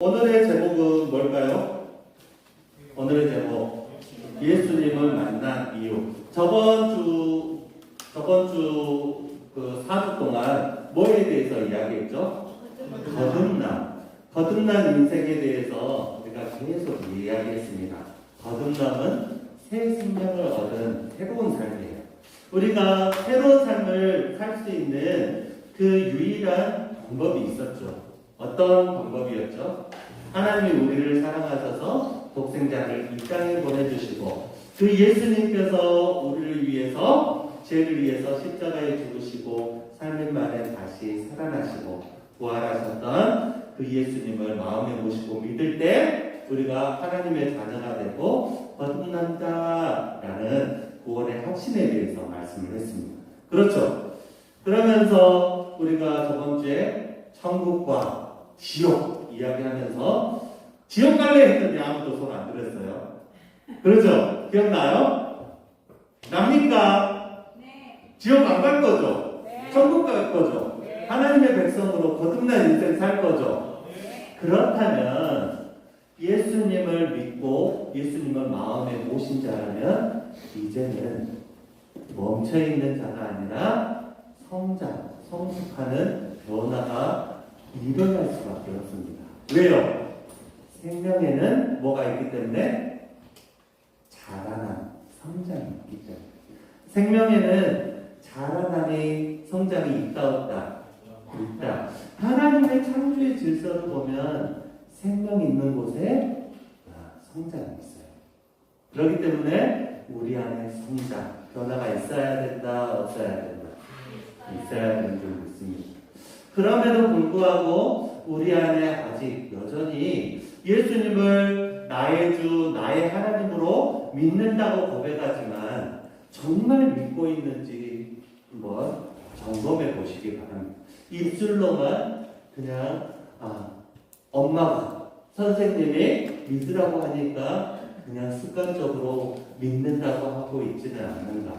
오늘의 제목은 뭘까요? 오늘의 제목 예수님을 만난 이유. 저번 주 그 4주 동안 뭐에 대해서 이야기했죠? 거듭난 인생에 대해서 우리가 계속 이야기했습니다. 거듭남은 새 생명을 얻은 새로운 삶이에요. 우리가 새로운 삶을 살 수 있는 그 유일한 방법이 있었죠. 어떤 방법이었죠? 하나님이 우리를 사랑하셔서 독생자를 이 땅에 보내주시고 그 예수님께서 우리를 위해서 죄를 위해서 십자가에 죽으시고 3일 만에 다시 살아나시고 부활하셨던 그 예수님을 마음에 모시고 믿을 때 우리가 하나님의 자녀가 되고 거듭난다라는 구원의 확신에 대해서 말씀을 했습니다. 그렇죠? 그러면서 우리가 저번 주에 천국과 지옥 이야기하면서 지옥 갈래 했더니 아무도 손 안 들었어요. 그렇죠? 기억나요? 납니까? 네. 지옥 안 갈 거죠? 네. 천국 갈 거죠? 네. 하나님의 백성으로 거듭난 인생 살 거죠? 네. 그렇다면 예수님을 믿고 예수님을 마음에 모신 자라면 이제는 멈춰있는 자가 아니라 성숙하는 변화가 일어날 수밖에 없습니다. 왜요? 생명에는 뭐가 있기 때문에? 자라남, 성장이 있기 때문에. 생명에는 자라남이, 성장이 있다 없다? 있다. 하나님의 창조의 질서를 보면 생명이 있는 곳에 성장이 있어요. 그렇기 때문에 우리 안에 성장, 변화가 있어야 된다, 없어야 된다? 있어야 되는 줄 믿습니다. 그럼에도 불구하고 우리 안에 아직 여전히 예수님을 나의 주, 나의 하나님으로 믿는다고 고백하지만 정말 믿고 있는지 한번 점검해 보시기 바랍니다. 입술로만 그냥 엄마가 선생님이 믿으라고 하니까 그냥 습관적으로 믿는다고 하고 있지는 않는가.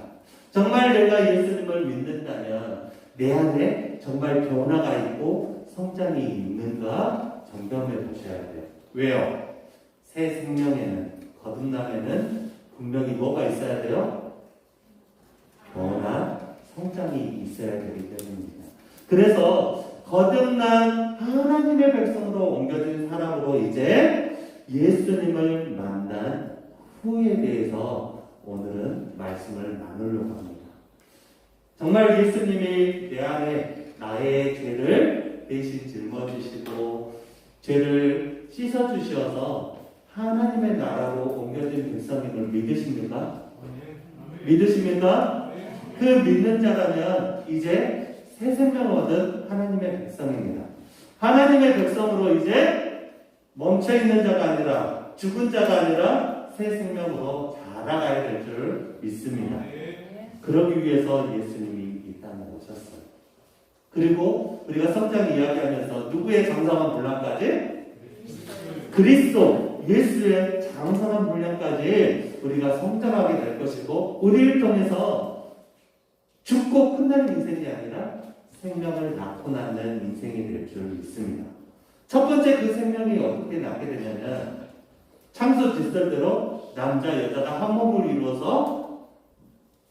정말 내가 예수님을 믿는다면 내 안에 정말 변화가 있고 성장이 있는가 점검해 보셔야 돼요. 왜요? 새 생명에는, 거듭남에는 분명히 뭐가 있어야 돼요? 변화, 성장이 있어야 되기 때문입니다. 그래서 거듭난 하나님의 백성으로 옮겨진 사람으로 이제 예수님을 만난 후에 대해서 오늘은 말씀을 나누려고 합니다. 정말 예수님이 내 안에 나의 죄를 대신 짊어지시고 죄를 씻어주셔서 하나님의 나라로 옮겨진 백성임을 믿으십니까? 믿으십니까? 그 믿는 자라면 이제 새 생명 얻은 하나님의 백성입니다. 하나님의 백성으로 이제 멈춰있는 자가 아니라 죽은 자가 아니라 새 생명으로 자라가야 될 줄 믿습니다. 그러기 위해서 예수님이 이 땅에 오셨어요. 그리고 우리가 성장 이야기하면서 누구의 장성한 분량까지? 그리스도 예수의 장성한 분량까지 우리가 성장하게 될 것이고 우리를 통해서 죽고 끝나는 인생이 아니라 생명을 낳고 낳는 인생이 될 줄 믿습니다. 첫 번째 그 생명이 어떻게 낳게 되냐면 창조 질서대로 남자 여자가 한 몸을 이루어서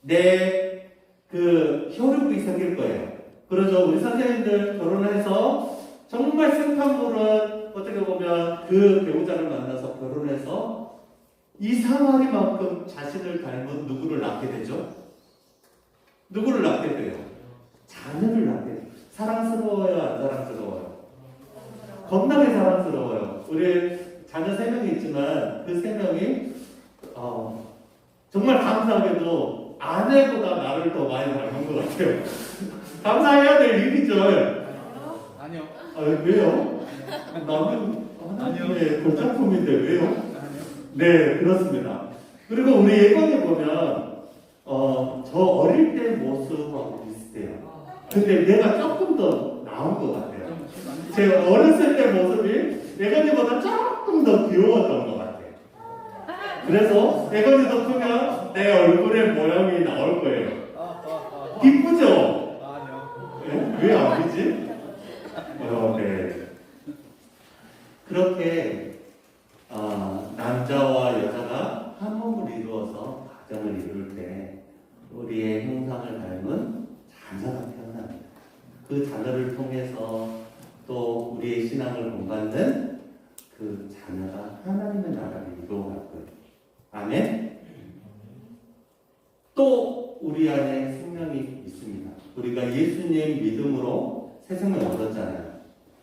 내 그 혈육이 생길 거예요. 그러죠. 우리 선생님들 결혼해서 정말 생판물은 어떻게 보면 그 배우자를 만나서 결혼해서 이 사마리만큼 자신을 닮은 누구를 낳게 되죠? 누구를 낳게 돼요? 자녀를 낳게 돼요. 사랑스러워요? 안 사랑스러워요? 겁나게 사랑스러워요. 우리 자녀 3명이 있지만 그 3명이 정말 감사하게도 아내보다 나를 더 많이 닮은 것 같아요. 감사해야 될 일이죠. 아니요. 왜요? 나는 하나님의 골작품인데 왜요? 네, 그렇습니다. 그리고 우리 예건이 보면 저 어릴 때 모습하고 비슷해요. 근데 내가 조금 더 나은 것 같아요. 제 어렸을 때 모습이 예건이보다 조금 더 귀여웠던 것 같아요. 그래서 예건이도 크면 내 얼굴의 모양이 나올 거예요. 이쁘죠? 아니요. 왜 안 되지? 네. 그렇게 남자와 여자가 한 몸을 이루어서 가정을 이룰 때 우리의 형상을 닮은 자녀가 태어납니다. 그 자녀를 통해서 또 우리의 신앙을 본받는 그 자녀가 하나님의 나라를 이루어갈 거예요. 아멘? 또 우리 안에 생명이 있습니다. 우리가 예수님 믿음으로 새 생명 얻었잖아요.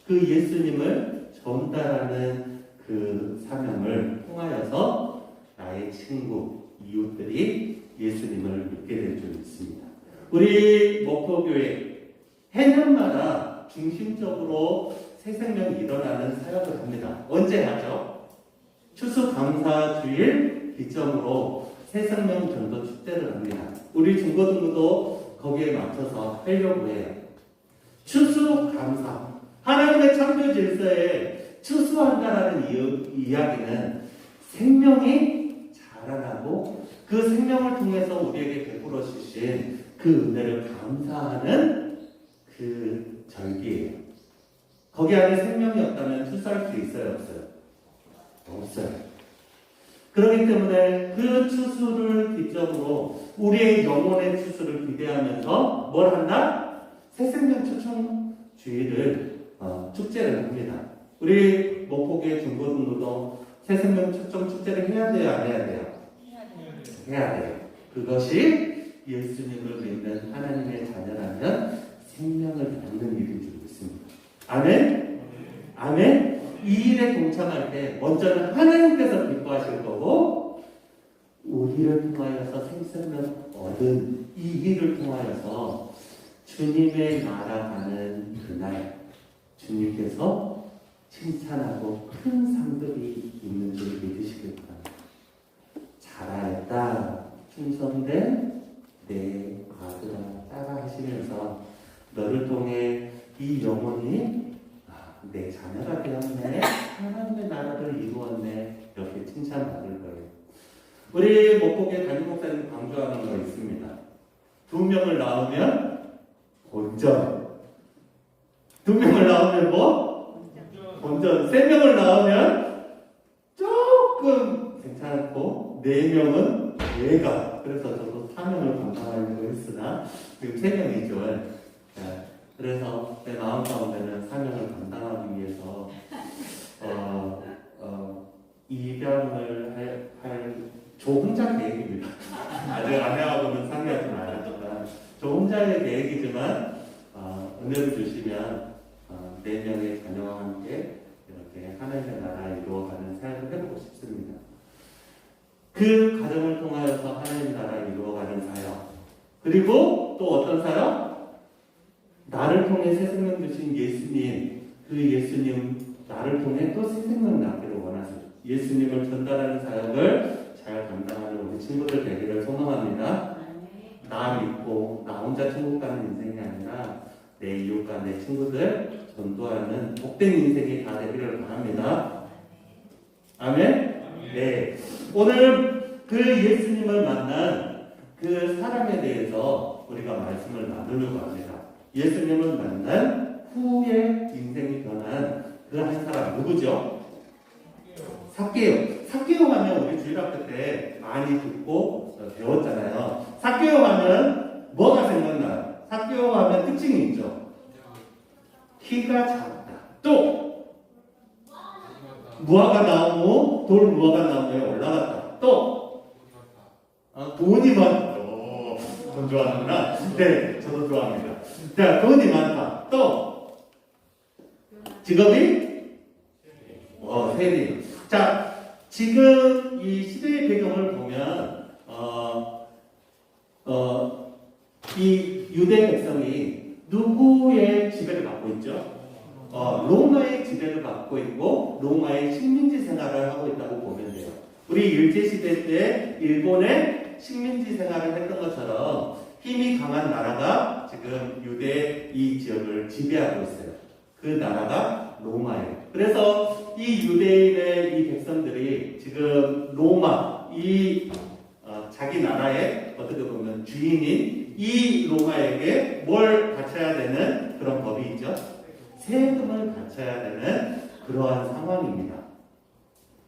그 예수님을 전달하는 그 사명을 통하여서 나의 친구, 이웃들이 예수님을 믿게 될 줄 믿습니다. 우리 목포교회 해년마다 중심적으로 새 생명이 일어나는 사역을 합니다. 언제 하죠? 추수감사주일 기점으로 새 생명 전도 축제를 합니다. 우리 중고등부도 거기에 맞춰서 하려고 해요. 추수감사. 하나님의 창조 질서에 추수한다라는 이야기는 생명이 자라나고 그 생명을 통해서 우리에게 베풀어 주신 그 은혜를 감사하는 그 절기예요. 거기 안에 생명이 없다면 추수할 수 있어요, 없어요? 없어요. 그렇기 때문에 그 추수를 기점으로 우리의 영혼의 추수를 기대하면서 뭘 한다? 새생명 초청 주일을 축제를 합니다. 우리 목포교회 중고등부도 새생명 초청 축제를 해야 돼요, 안 해야 돼요? 해야 돼요. 그것이 예수님을 믿는 하나님의 자녀라면 생명을 받는 일인 줄 믿습니다. 아멘? 아멘? 이 일에 동참할 때 먼저는 하나님께서 기뻐하실 거고 우리를 통하여서 생생을 얻은 이 일을 통하여서 주님의 나라 가는 그날 주님께서 칭찬하고 큰 상들이 있는 줄 믿으시길 바랍니다. 잘하였다 충성된 내 아들아 따라 하시면서 너를 통해 이 영혼이 내 자녀가 되었네, 하나님의 나라를 이루었네, 이렇게 칭찬받을 거예요. 우리 목포교회 담임 목사님 강조하는 거 있습니다. 2명을 낳으면 본전, 2명을 낳으면 뭐? 본전. 3명을 낳으면 조금 괜찮고 4명은 외가. 그래서 저도 4명을 감당하려고 했으나 지금 3명이죠. 그래서 내 마음 가운데는 사명을 감당하기 위해서 입양을 할 저 혼자 계획입니다. 아직 아내하고는 상의하지 않았지만 저 혼자의 계획이지만 은혜를 주시면 4명의 자녀와 함께 이렇게 하나님의 나라 이루어가는 사역을 해보고 싶습니다. 그 과정을 통하여서 하나님의 나라 이루어가는 사역, 그리고 또 어떤 사역? 나를 통해 새 생명 주신 예수님, 그 예수님 나를 통해 또 새 생명 낳기를 원하세요. 예수님을 전달하는 사역을 잘 감당하는 우리 친구들 되기를 소망합니다. 나 믿고 나 혼자 천국 가는 인생이 아니라 내 이웃과 내 친구들 전도하는 복된 인생이 다 되기를 바랍니다. 아멘? 네. 오늘 그 예수님을 만난 그 사람에 대해서 우리가 말씀을 나누려고 합니다. 예수님을 만난 후에 인생이 변한 그 한 사람 누구죠? 삭개오. 삭개오 하면 우리 주일학교 때 많이 듣고 배웠잖아요. 삭개오 하면 뭐가 생각나요? 삭개오 하면 특징이 있죠. 키가 작다. 또 무화과 나무, 돌 무화과 나무에 올라갔다. 또 돈이 많다. 돈 좋아하는구나. 네, 저도 좋아합니다. 자, 돈이 많다. 또 직업이 세리. 자, 지금 이 시대의 배경을 보면 이 유대 백성이 누구의 지배를 받고 있죠? 로마의 지배를 받고 있고 로마의 식민지 생활을 하고 있다고 보면 돼요. 우리 일제시대 때 일본의 식민지 생활을 했던 것처럼 힘이 강한 나라가 지금 유대 이 지역을 지배하고 있어요. 그 나라가 로마예요. 그래서 이 유대인의 이 백성들이 지금 로마, 자기 나라의 어떻게 보면 주인인 이 로마에게 뭘 바쳐야 되는 그런 법이 있죠. 세금을 바쳐야 되는 그러한 상황입니다.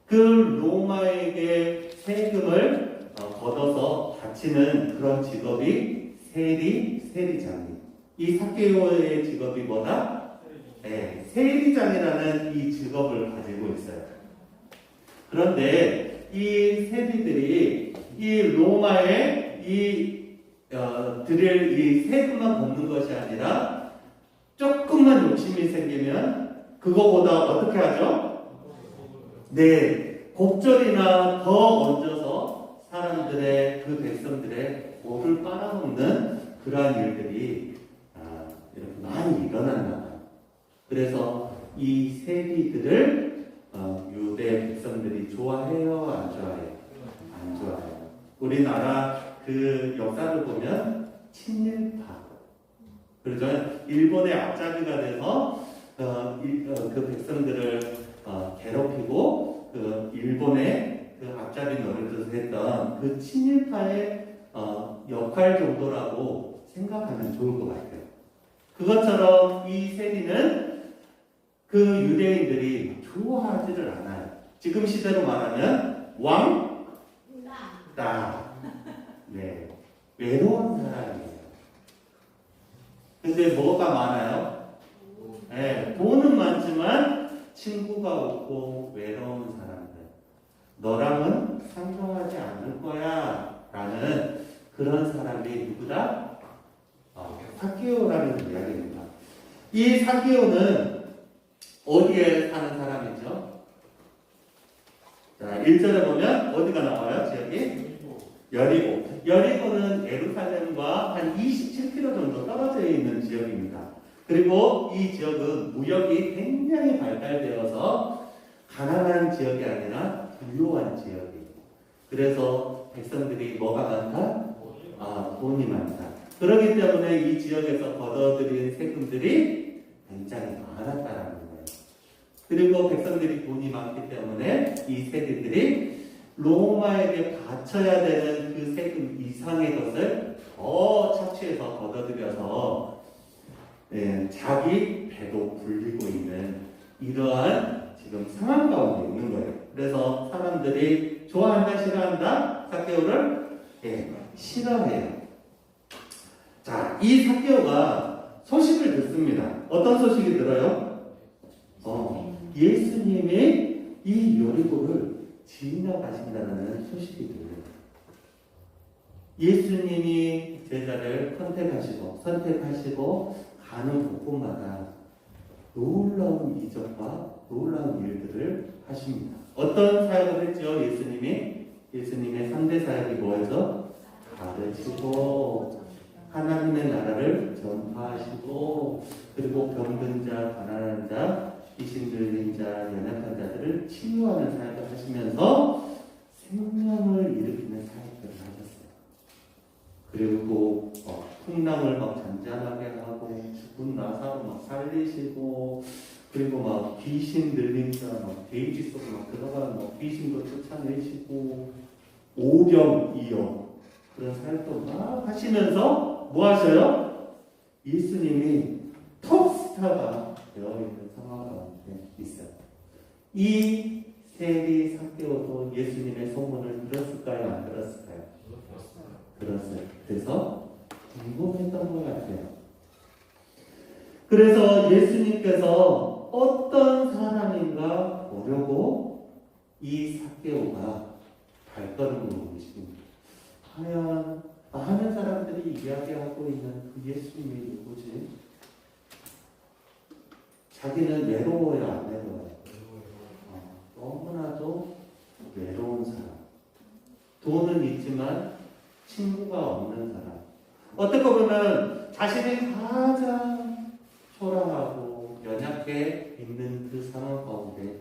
그 로마에게 세금을 걷어서 바치는 그런 직업이 세리장님. 이 삭개오의 직업이 뭐다? 네, 세리장이라는 이 직업을 가지고 있어요. 그런데 이 세리들이 이 로마에 드릴 이 세금만 걷는 것이 아니라 조금만 욕심이 생기면 그거보다 어떻게 하죠? 네, 곡절이나 더 얹어서 사람들의 그 백성들의 목을 빨아먹는 그러한 일들이 이렇게 많이 일어난다. 그래서 이 세리들을 유대 백성들이 좋아해요, 안 좋아해요? 안 좋아해요. 우리나라 그 역사를 보면 친일파, 그렇죠? 일본의 앞잡이가 돼서 그 백성들을 괴롭히고 그 일본의 그 앞잡이 노릇을 했던 그 친일파의 역할 정도라고 생각하면 좋을 것 같아요. 그것처럼 이 세리는 그 유대인들이 좋아하지를 않아요. 지금 시대로 말하면 왕따. 네, 외로운 사람이에요. 근데 뭐가 많아요? 네, 돈은 많지만 친구가 없고 외로운 사람들. 너랑은 상종하지 않을 거야 라는 그런 사람이 누구다? 삭개오라는 이야기입니다. 이 삭개오는 어디에 사는 사람이죠? 자, 1절에 보면 어디가 나와요? 지역이? 여리고. 여리고는 예루살렘과 한 27km 정도 떨어져 있는 지역입니다. 그리고 이 지역은 무역이 굉장히 발달되어서 가난한 지역이 아니라 부유한 지역이에요. 그래서 백성들이 뭐가 많다? 돈이 많다. 그렇기 때문에 이 지역에서 걷어들인 세금들이 굉장히 많았다는 거예요. 그리고 백성들이 돈이 많기 때문에 이 세리들이 로마에게 바쳐야 되는 그 세금 이상의 것을 더 착취해서 걷어들여서 자기 배도 불리고 있는 이러한 지금 상황 가운데 있는 거예요. 그래서 사람들이 좋아한다, 싫어한다? 삭개오를? 싫어해요. 자, 이 삭개오가 소식을 듣습니다. 어떤 소식이 들어요? 예수님이 이 여리고를 지나가신다는 소식이 들려요. 예수님이 제자를 선택하시고 가는 곳곳마다 놀라운 이적과 놀라운 일들을 하십니다. 어떤 사역을 했죠? 예수님의 3대 사역이 뭐였죠? 가르치고 하나님의 나라를 전파하시고 그리고 병든 자, 가난한 자, 귀신 들린 자, 연약한 자들을 치유하는 사역을 하시면서 생명을 일으키는 사역들을 하셨어요. 그리고 풍랑을 막 잔잔하게 하고 죽은 나사로 막 살리시고 그리고 막 귀신 들린 자, 막 돼지 속에 막 들어가는 막 귀신도 쫓아내시고 오병이어 그런 사역도 막 하시면서 뭐 하셔요? 예수님이 톱스타가 되어 있는 상황 가운데 있어요. 이 세리 삭개오도 예수님의 소문을 들었을까요? 안 들었을까요? 들었어요. 그래서 궁금했던 것 같아요. 그래서 예수님께서 어떤 사람인가 보려고 이 삭개오가 발걸음을 옮기십니다. 과연 많은 사람들이 이야기하고 있는 그 예수님이 누구지? 자기는 외로워요, 안 외로워요? 너무나도 외로운 사람. 돈은 있지만 친구가 없는 사람. 어떻게 보면 자신이 가장 초라하고 연약해 있는 그 상황 가운데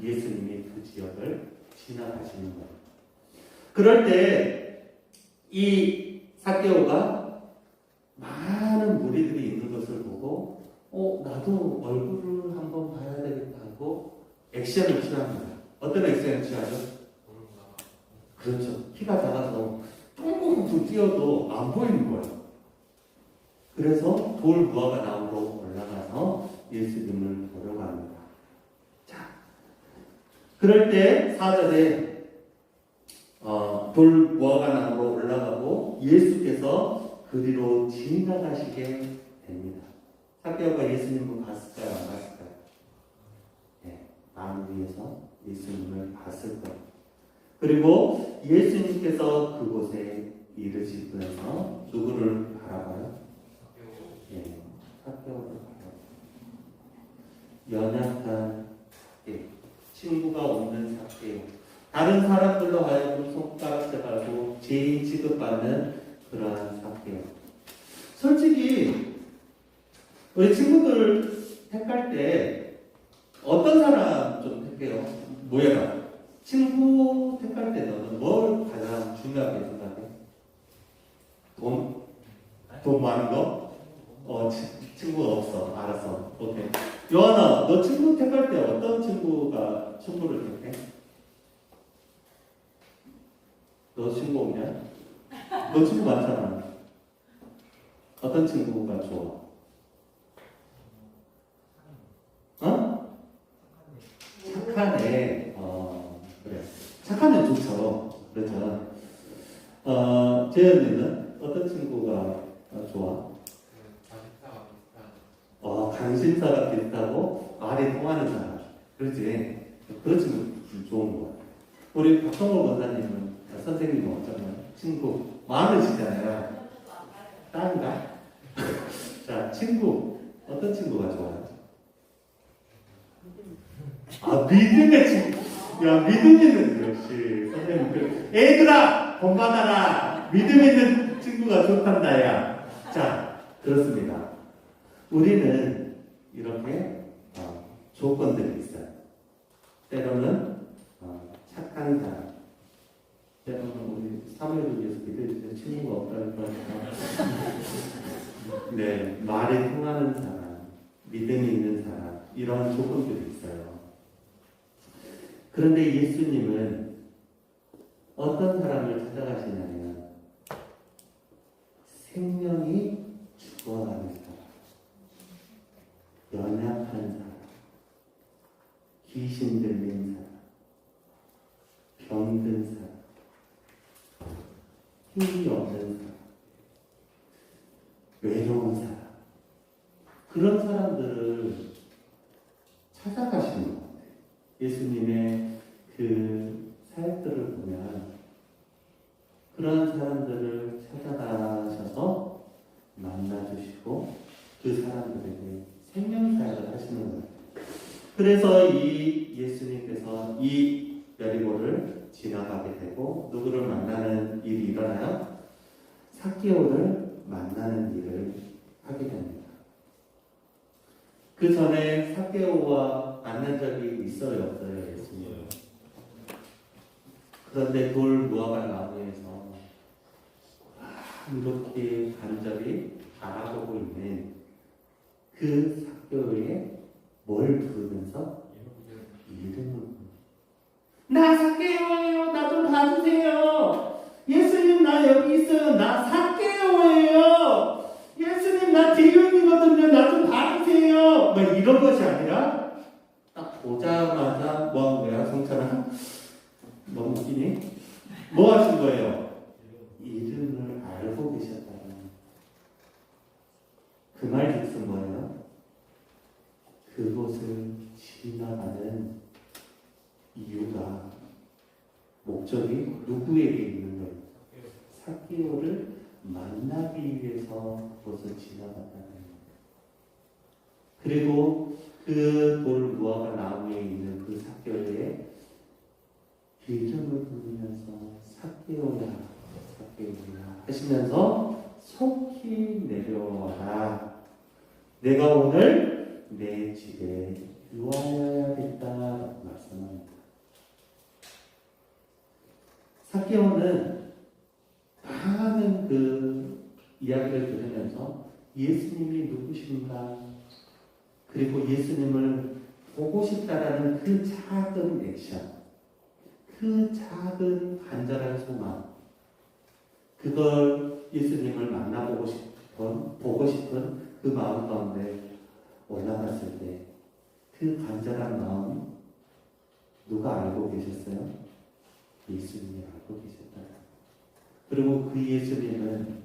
예수님이 그 지역을 지나가시는 거예요. 그럴 때 이 삭개오가 많은 무리들이 있는 것을 보고 나도 얼굴을 한번 봐야 되겠다 하고 액션을 취합니다. 어떤 액션을 취하죠? 그렇죠. 키가 작아서 뚱뚱 뛰어도 안 보이는 거예요. 그래서 돌 무화과 나무로 올라가서 예수님을 그럴 때 4절에 돌 무화과 나무로 올라가고 예수께서 그리로 지나가시게 됩니다. 삭개오가 예수님을 봤을까요? 안 봤을까요? 네, 나무 위에서 예수님을 봤을 거예요. 그리고 예수님께서 그곳에 이르시면서 누구를 바라봐요? 예, 삭개오를 바라봐요. 연약한 삭개오, 친구가 없는 삭개오, 다른 사람들로 하여금 손가락질하고 죄인 취급받는 그러한 삭개오. 솔직히 우리 친구들 택할 때 어떤 사람 좀 택해요? 뭐야? 친구 택할 때 너는 뭘 가장 중요하게 생각해? 돈? 돈 많은 거? 친구가 없어. 알았어. 오케이. 요한아, 너 친구 택할 때 어떤 친구를 택해? 너 친구 없냐? 너 친구 많잖아. 어떤 친구가 좋아? 착한 애. 그래. 착한 애 좋죠. 그렇죠. 재현이는 어떤 친구가 좋아? 관심사가 비슷하고 말이 통하는 사람. 그렇지. 그런 친구 좋은 거야. 우리 박성호 권사님은 선생님은 어쩌면 친구 많으시잖아요. 딸인가? 자, 친구 어떤 친구가 좋아요? 믿음의 친구. 야, 믿음 있는 역시 선생님. 애들아, 돈 받아라. 믿음 있는 친구가 좋단다, 야. 자, 그렇습니다. 우리는 이렇게 조건들이 있어요. 때로는 착한 사람, 때로는 우리 사무엘을 위해서 기도해주세요. 친구가 없다는 거. 네, 말이 통하는 사람, 믿음이 있는 사람, 이런 조건들이 있어요. 그런데 예수님은 어떤 사람을 찾아가시냐면 생명이 죽어가는 사람, 연약한 사람, 귀신 들린 사람, 병든 사람, 힘이 없는 사람, 외로운 사람, 그런 사람들을 찾아가시는 것 같아요. 예수님의 그 사역들을 보면 그런 사람들을 찾아가셔서 만나주시고 그 사람들에게 생명사역을 하시는 거예요. 그래서 이 예수님께서 이 여리고를 지나가게 되고 누구를 만나는 일이 일어나요? 삭개오를 만나는 일을 하게 됩니다. 그 전에 삭개오와 만난 적이 있어요, 없어요, 예수님? 그런데 돌 무화과 나무에서 이렇게 간절히 바라보고 있는 그 삭개오에 뭘 부르면서 이름을 나 삭개오예요. 나 좀 봐주세요. 예수님 나 여기 있어요. 나 삭개오예요. 예수님 나 디륜이거든요. 나 좀 봐주세요. 뭐 이런 것이 아니라 딱 보자마자 뭐 한 거야? 성찬아? 너무 웃기니? 뭐 하신 거예요? 이름을 알고 계셨다는 그 말 듣은 뭐예요? 그곳을 지나가는 이유가 목적이 누구에게 있는 거예요? 삭개오를 만나기 위해서 그곳을 지나갔다는 거예요. 그리고 그 돌 무화과 나무에 있는 그 삭개오의 이름을 부르면서 삭개오야, 삭개오야 하시면서 속히 내려와라. 내가 오늘 내 집에 유하여야겠다 말씀합니다. 삭개오는 많은 그 이야기를 들으면서 예수님이 누구신가, 그리고 예수님을 보고 싶다라는 그 작은 액션, 그 작은 간절한 소망, 그걸 예수님을 만나보고 싶은, 보고 싶은 그 마음 가운데 올라갔을 때 그 간절한 마음 누가 알고 계셨어요? 예수님이 알고 계셨다. 그리고 그 예수님은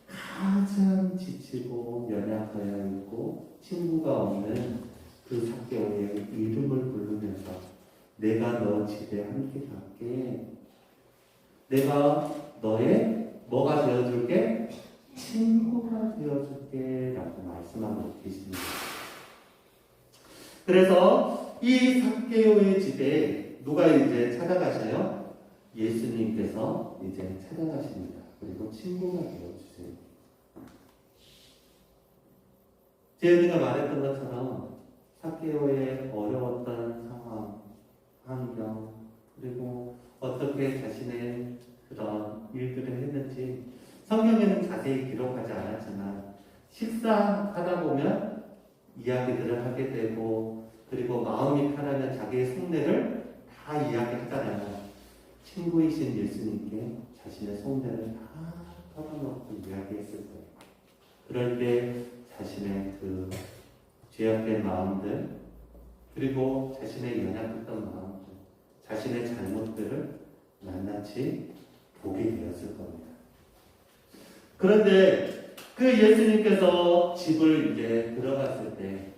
가장 지치고 연약하여 있고 친구가 없는 그 삭개오의 이름을 부르면서 내가 너 집에 함께 갈게. 내가 너의 뭐가 되어줄게? 친구가 되어줄게 라고 말씀하고 계십니다. 그래서 이 삭개오의 집에 누가 이제 찾아가셔요? 예수님께서 이제 찾아가십니다. 그리고 친구가 되어주세요. 제가 말했던 것처럼 삭개오의 어려웠던 상황, 환경, 그리고 어떻게 자신의 그런 일들을 했는지 성경에는 자세히 기록하지 않았지만 식사하다 보면 이야기들을 하게 되고 그리고 마음이 편하면 자기의 속내를 다 이야기하잖아요. 친구이신 예수님께 자신의 속내를 다 털어놓고 이야기했을 거예요. 그럴 때 자신의 그 죄악된 마음들 그리고 자신의 연약했던 마음들 자신의 잘못들을 낱낱이 보게 되었을 겁니다. 그런데 그 예수님께서 집을 이제 들어갔을 때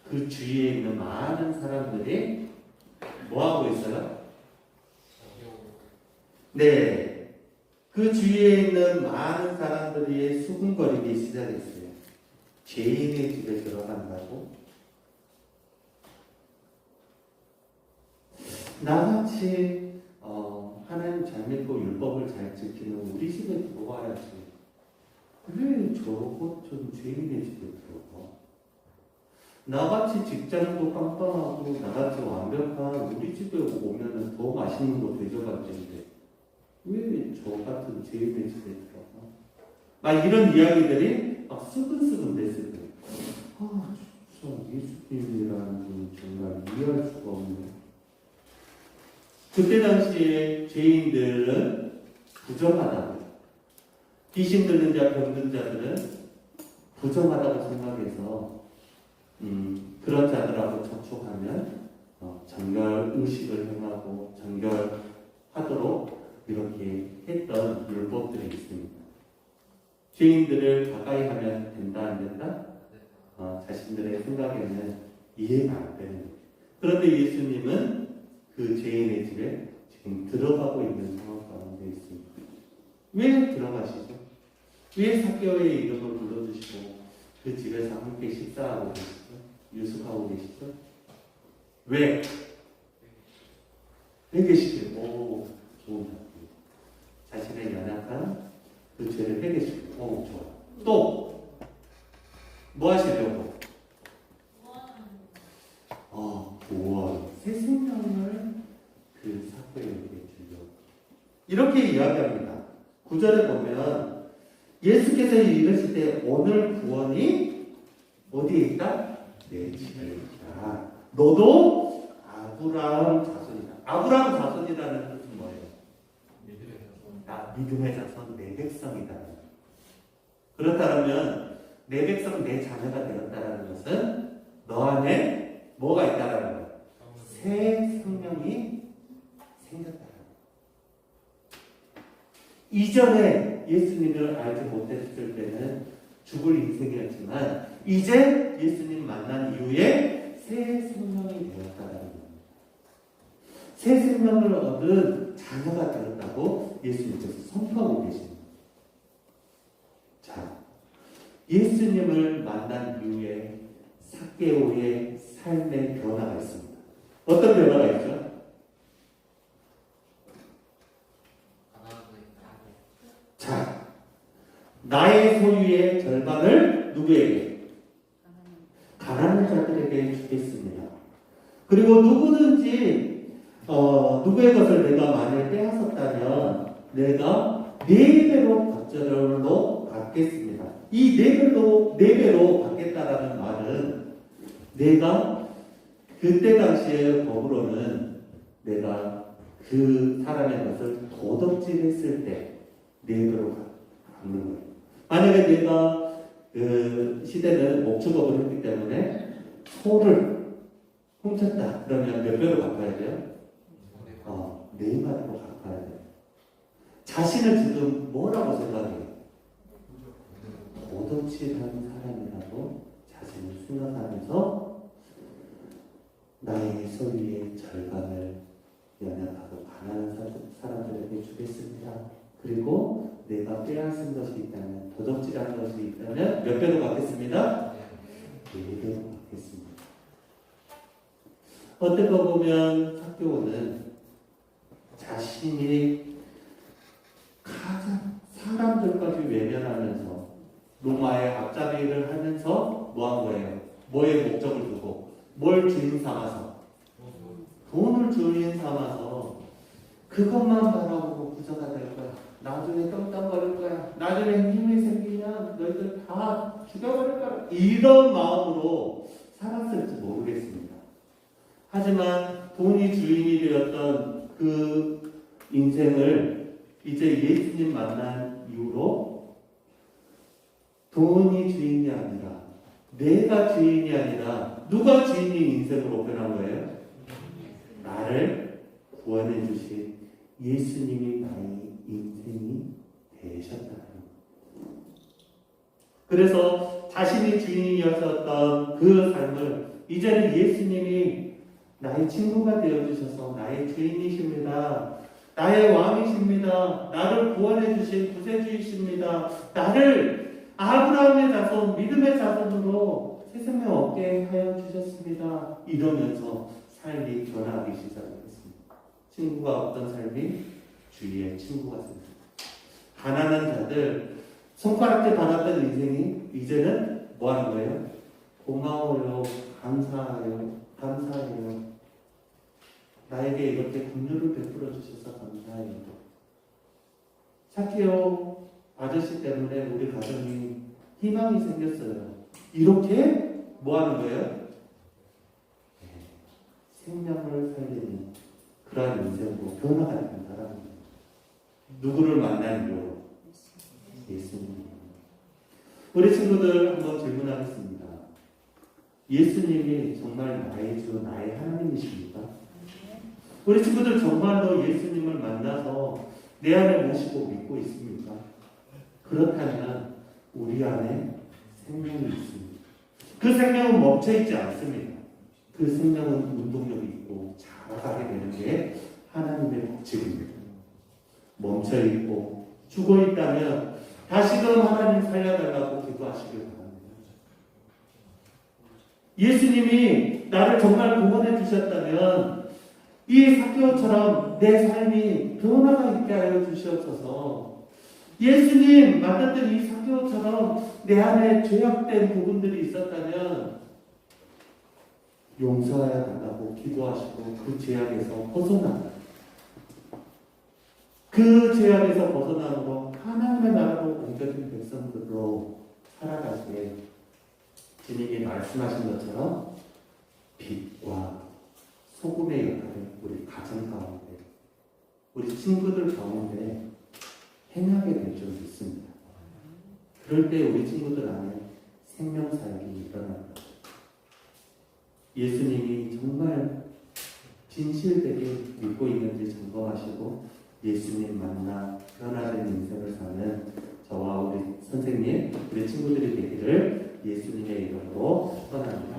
그 주위에 있는 많은 사람들이 뭐 하고 있어요? 네, 그 주위에 있는 많은 사람들이 수군거리기 시작했어요. 죄인의 집에 들어간다고? 나같이 하나님 잘 믿고 율법을 잘 지키는 우리 집에 들어와야지. 왜 저것 좀 죄인의 집에 들어가? 나같이 직장도 빵빵하고 나같이 완벽한 우리 집에 오면은 더 맛있는 거 대접할 텐데 왜 저 같은 죄인의 집에 들어가? 막 이런 이야기들이 막 쓰근쓰근 됐을 거예요. 아, 진짜 예수님이라는 분이 정말 이해할 수가 없네. 그때 당시에 죄인들은 부정하다고, 귀신 들린 자, 병든 자들은 부정하다고 생각해서 그런 자들하고 접촉하면 정결 의식을 행하고 정결하도록 이렇게 했던 율법들이 있습니다. 죄인들을 가까이 하면 된다 안 된다? 자신들의 생각에는 이해가 안 되는 거예요. 그런데 예수님은 그 죄인의 집에 지금 들어가고 있는 상황 가운데 있습니다. 왜 들어가시죠? 왜 삭개오의 이름을 불러주시고 그 집에서 함께 식사하고 계시죠? 유숙하고 계시죠? 왜? 회개시키고, 오, 좋은 답입니다. 자신의 연약한 그 죄를 회개시키고, 오, 좋아. 또, 뭐 하시려고? 구원, 새 생명을 그 삭개오에게 주려고. 이렇게 이야기합니다. 9절에 보면 예수께서 이르실 때 오늘 구원이 어디에 있다? 내 집에 있다. 너도 아브라함 자손이다. 아브라함 자손이라는 뜻은 뭐예요? 믿음의 자손, 내 백성이다. 그렇다면 내 백성, 내 자녀가 되었다는 것은 너 안에 뭐가 있다는 거예요? 새 생명이 생겼다. 이전에 예수님을 알지 못했을 때는 죽을 인생이었지만 이제 예수님 만난 이후에 새 생명이 되었다는 겁니다. 새 생명을 얻은 자녀가 되었다고 예수님께서 선포하고 계십니다. 자, 예수님을 만난 이후에 삭개오의 삶의 변화가 있습니다. 어떤 변화가 있죠? 자, 나의 소유의 절반을 누구에게? 가난한 자들에게 주겠습니다. 그리고 누구든지 누구의 것을 내가 만일 빼앗았다면 내가 4배로 박절로 받겠습니다. 이 4배로 받겠다라는 말은 내가 그때 당시의 법으로는 내가 그 사람의 것을 도덕질했을 때 4배로 갚는 거예요. 만약에 내가 그 시대는 목축업을 했기 때문에 소를 훔쳤다. 그러면 몇 배로 갚아야 돼요? 네 마디로 갚아야 돼. 자신을 지금 뭐라고 생각해요? 도덕질하는 사람이라고 자신을 생각하면서 나의 소유의 절반을 연약하고 가난한 사람들에게 주겠습니다. 그리고 내가 빼앗은 것이 있다면, 도덕질한 것이 있다면 몇 배로 갚겠습니다? 4배로 갚겠습니다. 어떻게 보면 사개오는 자신이 가장 사람들까지 외면하면서 로마의 앞잡이를 하면서 뭐 한 거예요? 뭐의 목적을 두고 뭘 주인 삼아서, 돈을 주인 삼아서 그것만 바라보고 부자가 될 거야. 나중에 떵떵거릴 거야. 나중에 힘이 생기면 너희들 다 죽여버릴 거야. 이런 마음으로 살았을지 모르겠습니다. 하지만 돈이 주인이 되었던 그 인생을 이제 예수님 만난 이후로 돈이 주인이 아니라, 내가 주인이 아니라 누가 주인인 인생으로 변한 거예요? 나를 구원해 주신 예수님이 나의 인생이 되셨다는 거예요. 그래서 자신이 주인이었던 그 삶을 이제는 예수님이 나의 친구가 되어주셔서 나의 주인이십니다. 나의 왕이십니다. 나를 구원해 주신 구세주이십니다. 나를 아브라함의 자손, 믿음의 자손으로 새 생명 얻게 하여 주셨습니다. 이러면서 삶이 변하기 시작했습니다. 친구가 없던 삶이 주위의 친구가 됩니다. 가난한 자들, 손가락질 받았던 인생이 이제는 뭐 하는 거예요? 고마워요, 감사해요, 감사해요. 나에게 이렇게 긍휼을 베풀어 주셔서 감사해요. 사케오 아저씨 때문에 우리 가정이 희망이 생겼어요. 이렇게 뭐 하는 거예요? 생명을 살리는 그러한 인생으로 변화가 된다라는 거예요. 누구를 만나는요? 예수님. 우리 친구들 한번 질문하겠습니다. 예수님이 정말 나의 주, 나의 하나님이십니까? 우리 친구들 정말로 예수님을 만나서 내 안에 모시고 믿고 있습니까? 그렇다면 우리 안에 생명이 있습니다. 그 생명은 멈춰있지 않습니다. 그 생명은 운동력이 있고 자라가게 되는 게 하나님의 법칙입니다. 멈춰있고 죽어있다면 다시금 하나님 살려달라고 기도하시길 바랍니다. 예수님이 나를 정말 구원해 주셨다면 이 사케오처럼 내 삶이 변화가 있게 하여 주시옵소서. 예수님 만났던 이 사케오처럼 내 안에 죄악된 부분들이 있었다면 용서하여 달라고 기도하시고 그 죄악에서 그 죄악에서 벗어남으로 하나님의 나라로 옮겨진 백성들로 살아가시게 주님이 말씀하신 것처럼 빛과 소금의 역할을 우리 가정 가운데, 우리 친구들 가운데 행하게 될 줄 믿습니다. 그럴 때 우리 친구들 안에 생명사역이 일어납니다. 예수님이 정말 진실되게 믿고 있는지 점검하시고 예수님 만나 변화된 인생을 사는 저와 우리 선생님, 우리 친구들이 되기를 예수님의 이름으로 축원합니다.